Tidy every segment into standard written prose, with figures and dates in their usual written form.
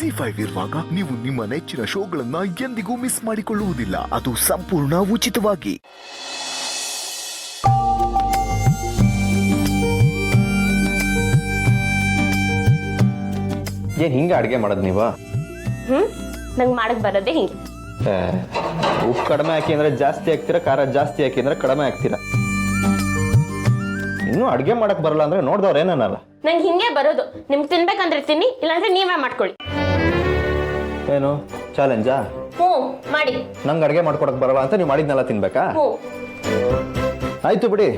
ಜಿ5 ಇರುವಾಗ ನೀವು ನಿಮ್ಮ ನೆಚ್ಚಿನ ಶೋಗಳನ್ನ ಎಂದಿಗೂ ಮಿಸ್ ಮಾಡಿಕೊಳ್ಳುವುದಿಲ್ಲ. ಅದು ಸಂಪೂರ್ಣ ಉಚಿತವಾಗಿ. ಏನ್ ಹಿಂಗೆ ಅಡುಗೆ ಮಾಡೋದು ನೀವು? ನಂಗೆ ಮಾಡಕ್ ಬರೋದೇ ಹಿಂಗೆ. ಉಪ್ಪು ಕಡಿಮೆ ಹಾಕಿ ಅಂದ್ರೆ ಜಾಸ್ತಿ ಹಾಕ್ತೀರಾ, ಖಾರ ಜಾಸ್ತಿ ಹಾಕಿ ಅಂದ್ರೆ ಕಡಿಮೆ ಹಾಕ್ತೀರಾ. ಇನ್ನೂ ಅಡುಗೆ ಮಾಡಕ್ ಬರಲ್ಲ ಅಂದ್ರೆ ನೋಡ್ದವ್ರು ಏನನ್ನಲ್ಲ. ನಂಗೆ ಹಿಂಗೆ ಬರೋದು. ನಿಮ್ಗೆ ತಿನ್ಬೇಕಂದ್ರೆ ತಿನ್ನಿ, ಇಲ್ಲಾಂದ್ರೆ ನೀವೇ ಮಾಡ್ಕೊಳ್ಳಿ. ಏನು ಚಾಲೆಂಜಾ? ಹ್ಞೂ ಮಾಡಿ. ನಂಗೆ ಅಡುಗೆ ಮಾಡ್ಕೊಡಕ್ ಬರಲ್ಲ ಅಂತ ನೀವು ಮಾಡಿದ್ನೆಲ್ಲ ತಿನ್ಬೇಕಾ? ಹ್ಞೂ ಆಯ್ತು ಬಿಡಿ,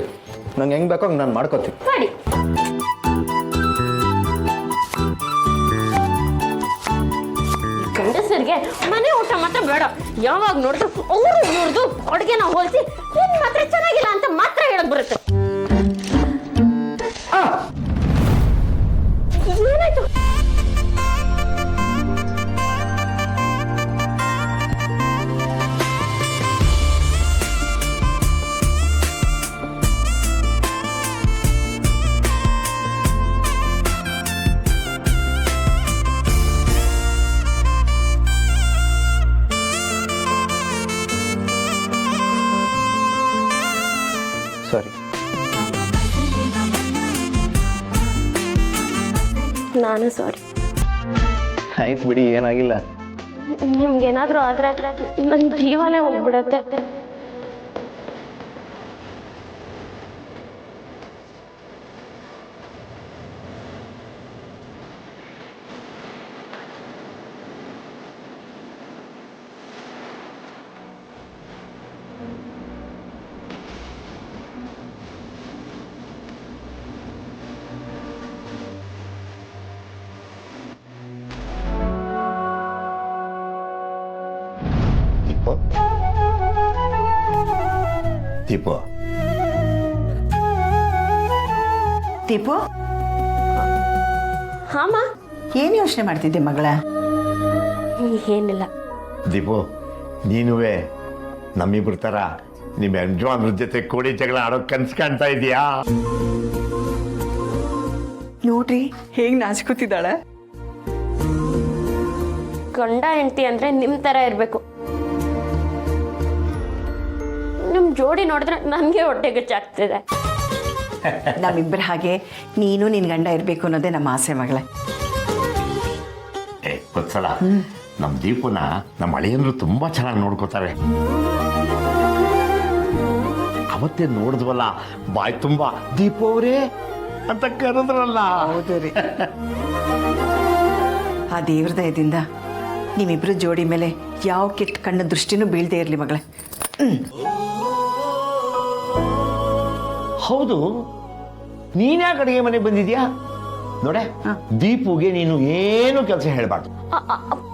ನಂಗೆ ಹೆಂಗ್ ಬೇಕೋ ನಾನು ಮಾಡ್ಕೋತೀನಿ. ಮಾಡಿ. ಗಂಡಸರಿಗೆ ಮನೆ ಊಟ ಮಾತ್ರ ಬೇಡ. ಯಾವಾಗ ನೋಡಿದ್ರು ಅವರು ನೋಡ್ದು ಅಡುಗೆನ ಹೋಲಿಸಿ ನಿನ್ ಮಾತ್ರ ಚೆನ್ನಾಗಿಲ್ಲ ಅಂತ ಮಾತ್ರ ಹೇಳಕ್ ಬರುತ್ತೆ. ಏನಾಯ್ತು? ಸಾರಿ. ನಾನು ಸಾರಿ. ಆಯ್ತು ಬಿಡಿ, ಏನಾಗಿಲ್ಲ. ನಿಮ್ಗೇನಾದ್ರೂ ಆದ್ರೆ ನನ್ನ ಜೀವನೇ ಹೋಗ್ಬಿಡತ್ತೆ. ದೀಪು, ದೀಪು, ಹಾಮ ಏನು ಯೋಚನೆ ಮಾಡ್ತಿದ್ದೆ ಮಗಳ? ಏನಿಲ್ಲ. ದೀಪು, ನೀನುವೆ ನಮ್ಮಿಬ್ರ ಥರ ನಿಮ್ಮ ಯಜಮಾನ್ರ ಜೊತೆ ಕೋಡಿ ಜಗಳ ಆಡೋ ಕನ್ಸು ಕಾಣ್ತಾ ಇದೀಯಾ? ನೋಡ್ರಿ ಹೇಗ್ ನಾಚ್ಕೋತಿದ್ದಾಳೆ. ಗಂಡ ಹೆಂಡತಿ ಅಂದ್ರೆ ನಿಮ್ ತರ ಇರ್ಬೇಕು. ನಿಮ್ ಜೋಡಿ ನೋಡಿದ್ರೆ ನನ್ಗೆ ಹೊಟ್ಟೆಗಚ್ಚಾಗ್ತಿದೆ. ನಮ್ಮಿಬ್ಬರ ಹಾಗೆ ನೀನು ನಿನ್ ಗಂಡ ಇರ್ಬೇಕು ಅನ್ನೋದೇ ನಮ್ಮ ಆಸೆ ಮಗಳೇ. ಗೊತ್ತಲ್ಲ, ನಮ್ಮ ದೀಪುನ ನಮ್ಮ ಅಳಿಯಂದ್ರು ತುಂಬಾ ಚೆನ್ನಾಗಿ ನೋಡ್ಕೋತಾರೆ. ಅವತ್ತೇ ನೋಡಿದ್ವಲ್ಲ, ಬಾಯ್ ತುಂಬಾ ದೀಪು ಅವರೇ ಅಂತ ಕರೆದ್ರಲ್ಲ. ಹೌದು ರೀ. ಆ ದೇವ್ರ ದಯದಿಂದ ನಿಮ್ಮಿಬ್ರು ಜೋಡಿ ಮೇಲೆ ಯಾವ ಕೆಟ್ಟ ಕಣ್ಣು ದೃಷ್ಟಿನೂ ಬೀಳದೆ ಇರಲಿ ಮಗಳೇ. ಹೌದು, ನೀನ್ಯಾಕೆ ಅಡುಗೆ ಮನೆಗೆ ಬಂದಿದ್ಯಾ? ನೋಡೆ, ದೀಪುಗೆ ನೀನು ಏನು ಕೆಲಸ ಹೇಳ್ಬಾರ್ದು.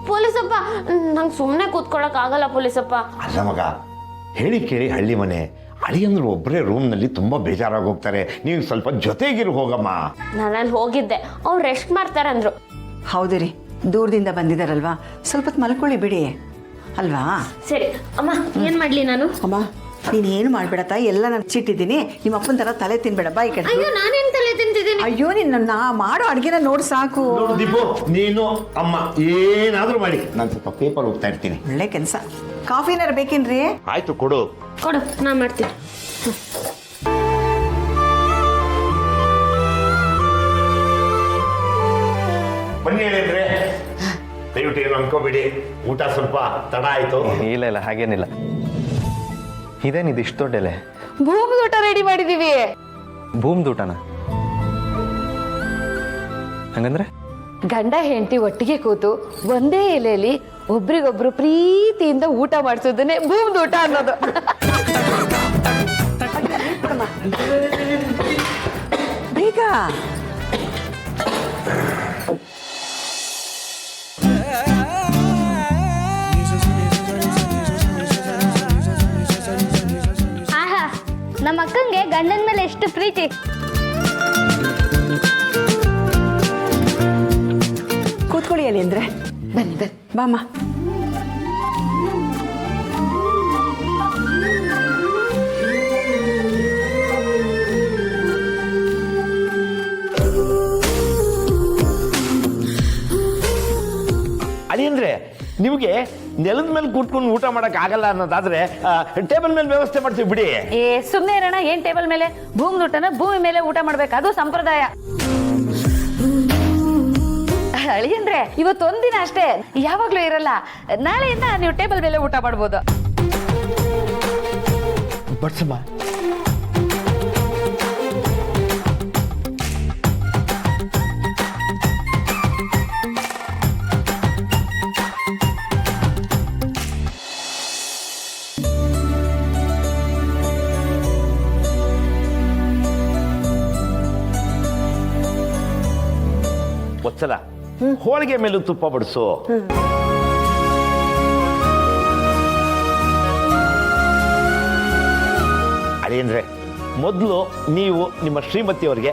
ಪೊಲೀಸಪ್ಪ, ನಂಗೆ ಸುಮ್ಮನೆ ಕೂತ್ಕೊಳಕ್ ಆಗಲ್ಲ ಪೊಲೀಸಪ್ಪ. ಅಲ್ಲ ಮಗ, ಹೇಳಿ ಕೇಳಿ ಹಳ್ಳಿ ಮನೆ, ಅಳಿಯಂದ್ರು ಒಬ್ಬರೇ ರೂಮ್ನಲ್ಲಿ ತುಂಬಾ ಬೇಜಾರಾಗಿ ಹೋಗ್ತಾರೆ. ನೀವು ಸ್ವಲ್ಪ ಜೊತೆಗಿರು ಹೋಗಮ್ಮ. ನಾನು ಹೋಗಿದ್ದೆ, ಅವ್ರು ರೆಸ್ಟ್ ಮಾಡ್ತಾರೆ ಅಂದ್ರು. ಹೌದು ರೀ, ದೂರದಿಂದ ಬಂದಿದ್ದಾರಲ್ವಾ, ಸ್ವಲ್ಪ ಹೊತ್ತು ಮಲ್ಕೊಳ್ಳಿ ಬಿಡಿ ಅಲ್ವಾ? ಸರಿ ಅಮ್ಮ, ಏನ್ ಮಾಡ್ಲಿ ನಾನು? ಅಮ್ಮ ನೀನೇನು ಮಾಡ್ಬೇಡ ತಾಯಿ, ಎಲ್ಲ ನಾನು ಚಿಟ್ಟಿದ್ದೀನಿ. ನಿಮ್ಮ ಅಪ್ಪನ ಥರ ತಲೆ ತಿನ್ಬೇಡ, ಬಾಯಿ ಕಡೆ. ಅಯ್ಯೋ, ನಾನೇನ್ ತಲೆ ತಿಂತಿದ್ದೀನಿ? ಅಯ್ಯೋ, ನಿನ್ನ ಮಾಡೋ ಅಡುಗೆನ ನೋಡಿ ಸಾಕು. ನೋಡು ದೀಪು, ನೀನು ಅಮ್ಮ ಏನಾದ್ರೂ ಮಾಡಿ, ನಾನು ಸ್ವಲ್ಪ ಪೇಪರ್ ಹೋಗ್ತಾ ಇರ್ತೀನಿ. ಒಳ್ಳೆ ಕೆಲಸ. ಕಾಫಿನಾರು ಬೇಕೇನ್ರಿ? ಆಯ್ತು, ಕೊಡು. ಕೊಡು, ನಾ ಮಾಡ್ತೀನಿ. ಬನ್ನಿ ಹೇಳಿದ್ರೆ ದಯವಿಟ್ಟು ಏನು ಅನ್ಕೋಬೇಡಿ, ಊಟ ಸ್ವಲ್ಪ ತಡ ಆಯ್ತು. ಇಲ್ಲ ಇಲ್ಲ, ಹಾಗೇನಿಲ್ಲ. ಇದೇನಿದು ಇಷ್ಟು ದೊಡ್ಡ ಎಲೆ? ಭೂಮಿ ಊಟ ರೆಡಿ ಮಾಡಿದೀವಿ. ಭೂಮ್ದು ಊಟನ? ಹಂಗಂದ್ರೆ ಗಂಡ ಹೆಂಡತಿ ಒಟ್ಟಿಗೆ ಕೂತು ಒಂದೇ ಎಲೆಯಲ್ಲಿ ಒಬ್ರಿಗೊಬ್ರು ಪ್ರೀತಿಯಿಂದ ಊಟ ಮಾಡಿಸೋದನ್ನೇ ಭೂಮ್ದು ಊಟ ಅನ್ನೋದು. ಬೇಗ. ಆಹಾ, ನಮ್ಮ ಅಕ್ಕಂಗೆ ಗಂಡನ ಮೇಲೆ ಎಷ್ಟು ಪ್ರೀತಿ. ಕೂತ್ಕೊಳ್ಳಿ ಅಲ್ಲಿ ಅಂದ್ರೆ. ಬನ್ನಿ ಬನ್ನಿ. ಬಾಮ್ಮ. ಅದೇಂದ್ರೆ ನಿಮಗೆ ನೆಲದ ಮೇಲೆ ಕೂತ್ಕೊಂಡು ಊಟ ಮಾಡಕ್ ಆಗಲ್ಲ ಅನ್ನೋದಾದ್ರೆ ಟೇಬಲ್ ಮೇಲೆ ವ್ಯವಸ್ಥೆ ಮಾಡ್ತೀವಿ ಬಿಡಿ. ಏ ಸುಮ್ನೆ ಇರೋಣ, ಏನ್ ಟೇಬಲ್ ಮೇಲೆ? ಭೂಮಿ ಊಟನ ಭೂಮಿ ಮೇಲೆ ಊಟ ಮಾಡ್ಬೇಕು, ಅದು ಸಂಪ್ರದಾಯ. ಅಳಿಯಂದ್ರೆ ಇವತ್ತೊಂದಿನ ಅಷ್ಟೇ, ಯಾವಾಗ್ಲೂ ಇರಲ್ಲ. ನಾಳೆಯಿಂದ ನೀವು ಟೇಬಲ್ ಮೇಲೆ ಊಟ ಮಾಡ್ಬೋದು. ಬಡ್ಸಮ್ಮ. ಒತ್ಸಲ ಹೋಳಿಗೆ ಮೇಲೂ ತುಪ್ಪ ಬಡಿಸು. ಅದೇಂದ್ರೆ ಮೊದಲು ನೀವು ನಿಮ್ಮ ಶ್ರೀಮತಿಯವರಿಗೆ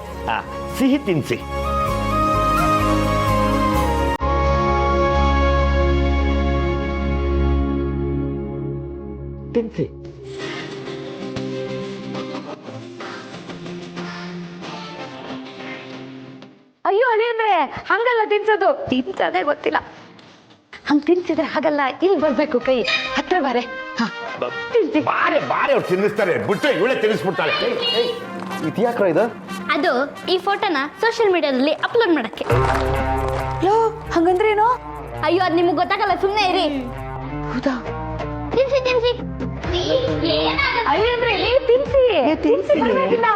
ಸಿಹಿ ತಿನ್ನಿಸಿ. ತಿನ್ನಿಸಿ. ಅಯ್ಯೋ ಅಳಿಯಂದ್ರೆ ಹಂಗಲ್ಲ ತಿನ್ಸೋದು, ತಿನ್ಸೋದೇ ಗೊತ್ತಿಲ್ಲ. ಹಂಗ್ ತಿನ್ಸಿದ್ರೆ ಹಾಗಲ್ಲ, ಇಲ್ಲಿ ಬರ್ಬೇಕು, ಕೈ ಹತ್ರ ಬಾರೆ. ಬಾರೆ ಬಾರೆ ಅವ್ರು ತಿನ್ನಿಸ್ತಾರೆ, ಬಿಟ್ಟು ಇವಳೆ ತಿನ್ನಿಸ್ಬಿಡ್ತಾಳೆ. ಇದ್ಯಾಕ್ರ ಇದು? ಅದು ಈ ಫೋಟೋನ ಸೋಷಿಯಲ್ ಮೀಡಿಯಾದಲ್ಲಿ ಅಪ್ಲೋಡ್ ಮಾಡಕ್ಕೆ. ಲೋ ಹಂಗಂದ್ರೇನು? ಅಯ್ಯೋ ಅದ್ ನಿಮ್ಗೆ ಗೊತ್ತಾಗಲ್ಲ, ಸುಮ್ಮನೆ ಇರಿ. ಹೌದಾ? ತಿನ್ಸಿ ತಿನ್ಸಿ. ಅಳಿಯಂದ್ರೆ ನೀವು ತಿನ್ಸಿ, ತಿನ್ಸಿ ಪರವಾಗಿಲ್ಲ.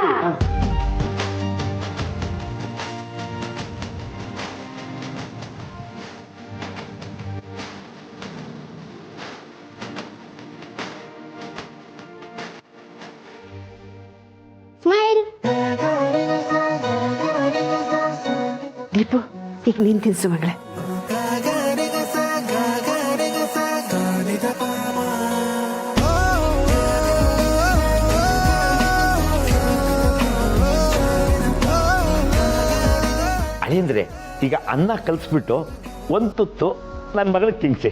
ಸ್ಮೈಲ್. ದೀಪು, ಈಗ ನೀನ್ ತಿನ್ಸು ಮಗಳೇ. ಅದೇಂದ್ರೆ ಈಗ ಅನ್ನ ಕಲಿಸ್ಬಿಟ್ಟು ಒಂದು ತುತ್ತು ನನ್ನ ಮಗಳಿಗೆ ತಿನ್ನಿಸಿ.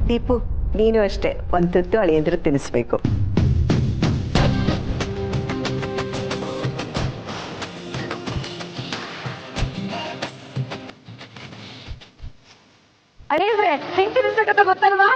ದೀಪು, ನೀನು ಅಷ್ಟೇ ಒಂದು ತುತ್ತು ಅಳಿಯಂದ್ರು ತಿನ್ನಿಸ್ಬೇಕು. ಅಳಿಯಂದ್ರೆ ಹೆಂಗ್ ತಿನ್ನಿಸ್ಬೇಕಂತ ಗೊತ್ತಲ್ವಾ?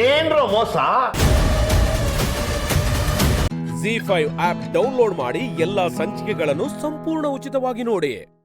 ಏನ್ರೋ ಮೋಸ? ZEE5 ಆಪ್ ಡೌನ್ಲೋಡ್ ಮಾಡಿ ಎಲ್ಲಾ ಸಂಚಿಕೆಗಳನ್ನು ಸಂಪೂರ್ಣ ಉಚಿತವಾಗಿ ನೋಡಿ.